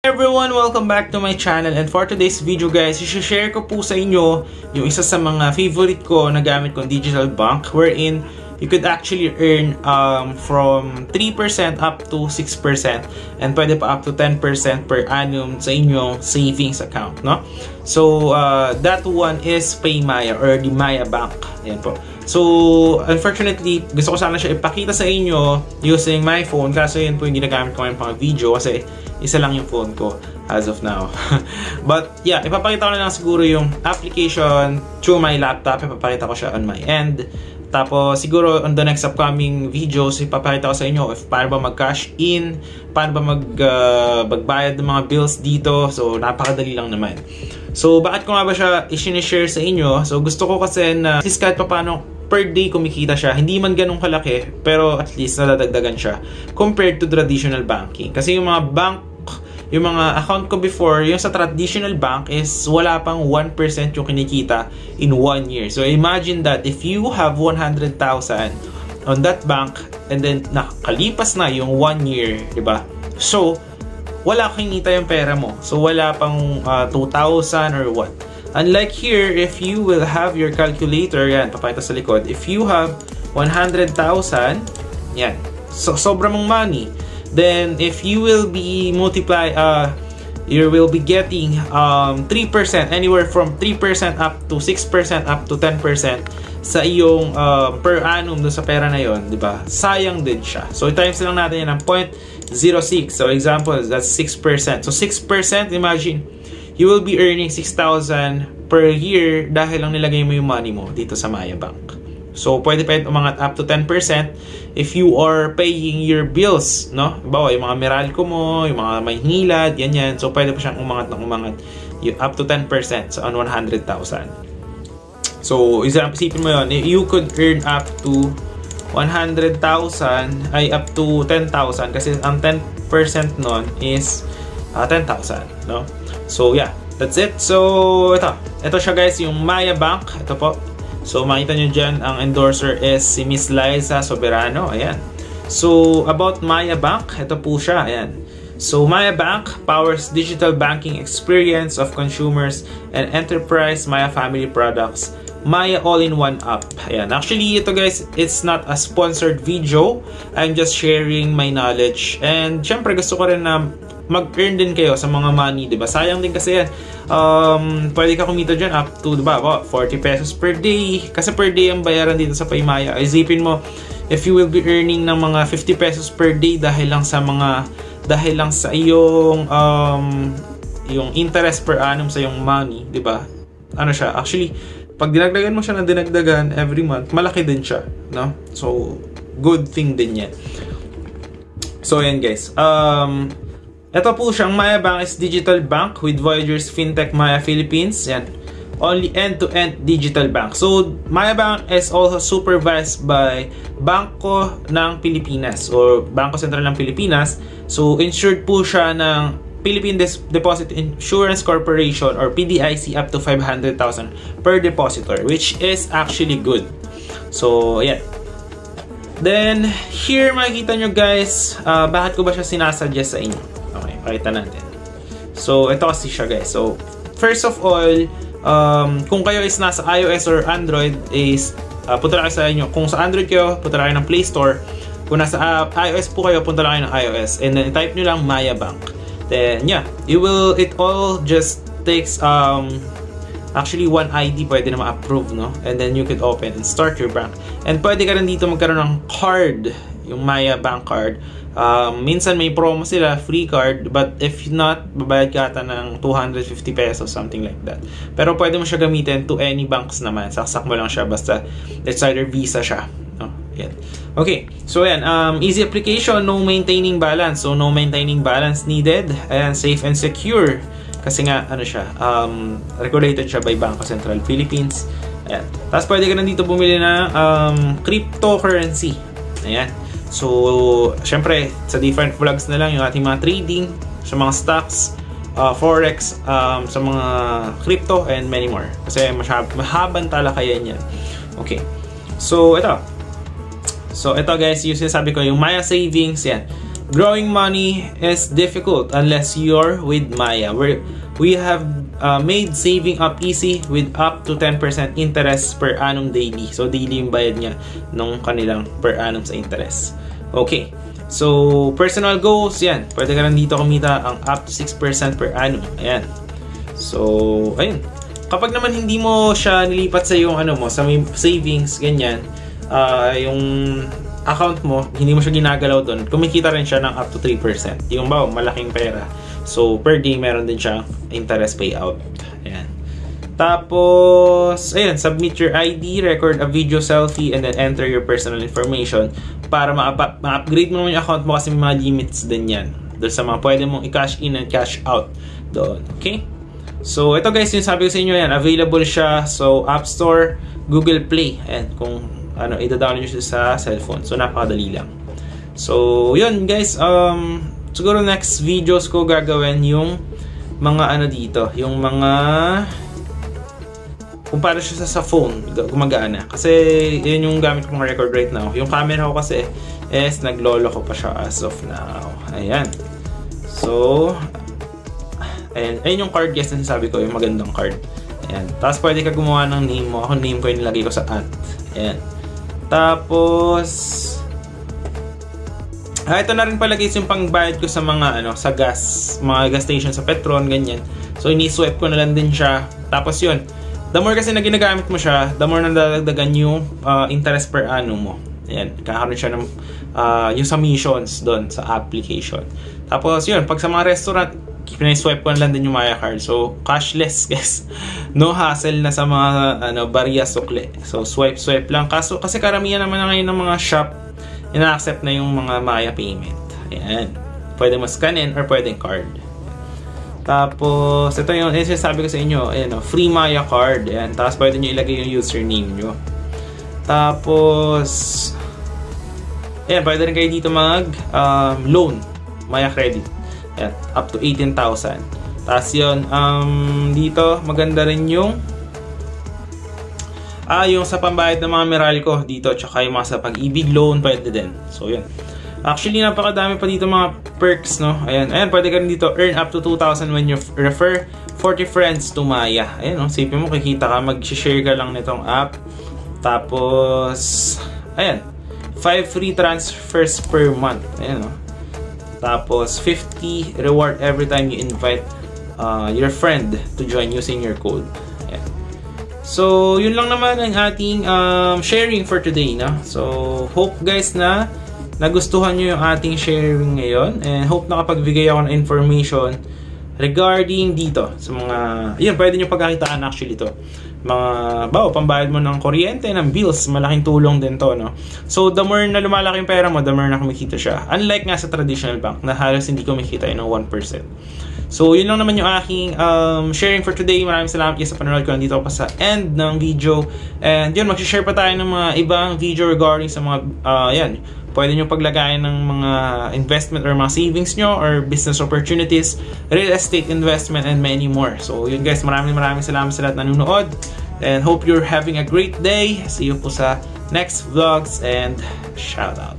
Everyone, welcome back to my channel, and for today's video guys, i-share ko po sa inyo yung isa sa mga favorite ko na gamit kong digital bank wherein you could actually earn from 3% up to 6% and pwede pa up to 10% per annum sa inyong savings account, no? So, that one is PayMaya or the Maya Bank. Ayan po. So, unfortunately, gusto ko sana siya ipakita sa inyo using my phone kasi yun po yung ginagamit ko ngayon pang video kasi isa lang yung phone ko as of now. But yeah, ipapakita ko na lang siguro yung application through my laptop. Ipapakita ko siya on my end. Tapos siguro on the next upcoming videos, ipapakita ko sa inyo if paano ba mag-cash in, paano ba magbayad ng mga bills dito. So napakadali lang naman. So bakit ko nga ba siya i-share sa inyo? So gusto ko kasi na at least kahit pa paano per day kumikita siya. Hindi man ganun kalaki, pero at least nadadagdagan siya compared to traditional banking. Kasi yung mga yung mga account ko before, yung sa traditional bank is wala pang 1% yung kinikita in 1 year. So imagine that if you have 100,000 on that bank and then nakalipas na yung 1 year, diba? So wala kang kinita yung pera mo. So wala pang 2,000 or what. Unlike here, if you will have your calculator, yan, papakita sa likod. If you have 100,000, yan, so sobra mong money. Then, if you will be you will be getting 3%, anywhere from 3% up to 6% up to 10% sa iyong per annum dun sa pera na yon, di ba? Sayang din siya. So, times lang natin yan ng 0.06. So, example, that's 6%. So, 6%, imagine, you will be earning 6,000 per year dahil lang nilagay mo yung money mo dito sa Maya Bank. So, pwede umangat up to 10% if you are paying your bills, no? Bawa, yung mga Meralco mo, yung mga Maynilad, yan. So, pwede pa siyang umangat up to 10% so on 100,000. So, isipin mo yun, you could earn up to 100,000 ay up to 10,000 kasi ang 10% nun is 10,000, no? So, yeah, that's it. So, ito siya guys, yung Maya Bank. Ito po. So, makita nyo dyan, ang endorser is si Miss Liza Soberano. Ayan. So, about Maya Bank, ito po siya. Ayan. So, Maya Bank powers digital banking experience of consumers and enterprise Maya family products. Maya all-in-one app. Ayan. Actually, ito guys, it's not a sponsored video. I'm just sharing my knowledge. And, syempre, gusto ko rin na mag-earn din kayo sa mga money, diba? Sayang din kasi yan. Pwede ka kumita dyan up to, diba, 40 pesos per day. Kasi per day ang bayaran dito sa PayMaya. Isipin mo, if you will be earning ng mga 50 pesos per day dahil lang sa iyong yung interest per annum sa iyong money, diba? Ano siya? Actually, pag dinagdagan mo siya ng dinagdagan every month, malaki din siya, no? So, good thing din yan. So, yan guys. Ito po siyang Maya Bank is digital bank with Voyager's Fintech Maya Philippines. Yan. Only end-to-end digital bank. So, Maya Bank is also supervised by Bangko ng Pilipinas or Bangko Sentral ng Pilipinas. So, insured po siya ng Philippine Deposit Insurance Corporation or PDIC up to 500,000 per depositor, which is actually good. So, yan. Then, here makikita nyo guys, bakit ko ba siya sinasuggest sa inyo? Okay, pakita natin. So, ito kasi siya guys. So, first of all, kung kayo is nasa iOS or Android, is punta lang kayo sa inyo. Kung sa Android kayo, punta lang kayo ng Play Store. Kung nasa iOS po kayo, punta lang kayo ng iOS. And then, type nyo lang Maya Bank. Then, yeah, it all just takes, actually, one ID pwede na ma-approve, no? And then, you could open and start your bank. And pwede ka rin dito magkaroon ng card, yung Maya Bank card. Minsan may promo sila, free card, but if not, babayad ka ata ng 250 pesos, something like that. Pero pwede mo siya gamitin to any banks naman. Saksak mo lang siya, basta it's either Visa siya. Oh, yan. Okay, so yan, easy application, no maintaining balance. So, no maintaining balance needed, and safe and secure. Kasi nga, ano siya, regulated siya by Bangko Sentral Philippines. Ayan. Tapos pwede ka na dito bumili na cryptocurrency. Ayan. So, syempre, sa different vlogs na lang yung ating mga trading, sa mga stocks, forex, sa mga crypto, and many more. Kasi mahabang talakayan yan. Okay. So, ito. So, ito guys, yung sinasabi ko, yung Maya Savings, yan. growing money is difficult unless you're with Maya. We have made saving up easy with up to 10% interest per annum daily. So daily yung bayad niya nung kanilang per annum sa interest. Okay. So personal goals, yan. Pwede ka lang dito kumita ang up to 6% per annum. Ayan. So, ayun. Kapag naman hindi mo siya nilipat sa yung ano mo, sa may savings, ganyan, yung account mo, hindi mo siya ginagalaw doon, kumikita rin siya ng up to 3%. Yung malaking pera. So, per day, meron din siya interest payout. Ayan. Tapos, ayan, submit your ID, record a video selfie, and then enter your personal information para ma-upgrade mo naman yung account mo kasi may mga limits din yan. Doon sa mga pwede mong i-cash in and cash out doon. Okay? So, ito guys, yung sabi ko sa inyo yan, available siya. So, App Store, Google Play. Ayan, kung i-download nyo siya sa cellphone. So, napakadali lang. So, yun guys, siguro next videos ko gagawin yung mga dito, yung mga kung paano siya sa phone gumagana. Kasi, yun yung gamit kong record right now. Yung camera ko kasi is naglolo ko pa siya as of now. Ayan. So, ayun yung card guys na sabi ko, yung magandang card. Ayan. Tapos pwede ka gumawa ng name mo. Ako name ko yung nilagay ko sa @. Ayan. Tapos ito na rin pala guys yung pangbayad ko sa mga sa gas, mga gas station sa Petron, ganyan. So ini-swipe ko na lang din siya. Tapos yun, the more kasi na ginagamit mo siya, the more na dadagdagan yung interest per annum mo. Ayan, kakaroon siya ng yung submissions doon sa application. Tapos yun, pag sa mga restaurant, pinay-swipe ko na lang din yung Maya card. So, cashless, guys. No hassle na sa mga barya sukle. So, swipe lang. Kasi karamihan naman na ngayon ng mga shop, ina-accept na yung mga Maya payment. Ayan. Pwede mo scanin or pwedeng card. Tapos, ito yung sabi ko sa inyo, ayan, free Maya card. Ayan. Tapos, pwede nyo ilagay yung username nyo. Tapos, ayan, pwede rin kayo dito loan, Maya credit. Ayan, up to 18,000. Tapos yun, dito, maganda rin yung sa pambayad ng mga Meralco dito, tsaka yung mga sa Pag-ibig loan, pwede din. So, yun. Actually, napakadami pa dito mga perks, no? Ayan, pwede ka rin dito earn up to 2,000 when you refer 40 friends to Maya. Ayan, no? Sipin mo, kikita ka, mag-share ka lang nitong app. Tapos, ayan, 5 free transfers per month. Ayan, no? Tapos, 50 reward every time you invite your friend to join using your code. Ayan. So, yun lang naman ang ating sharing for today, no? So, hope guys na nagustuhan nyo yung ating sharing ngayon. And hope nakapagbigay ako ng information regarding dito. Sa mga, yun, pwede nyo pagkakitaan actually to. Mga, pambayad mo ng kuryente, ng bills, malaking tulong din to, no? So, the more na lumalaki yung pera mo, the more na kumikita siya. Unlike nga sa traditional bank, na halos hindi kumikita yun ng 1%. So, yun lang naman yung aking sharing for today. Maraming salamat sa panonood ko. Nandito ako pa sa end ng video. And yun, mag-share pa tayo ng mga ibang video regarding sa mga, yan, pwede nyo paglagayan ng mga investment or mga savings nyo or business opportunities, real estate investment, and many more. So, yun guys, maraming salamat sa lahat na nanonood. And hope you're having a great day. See you po sa next vlogs and shout out.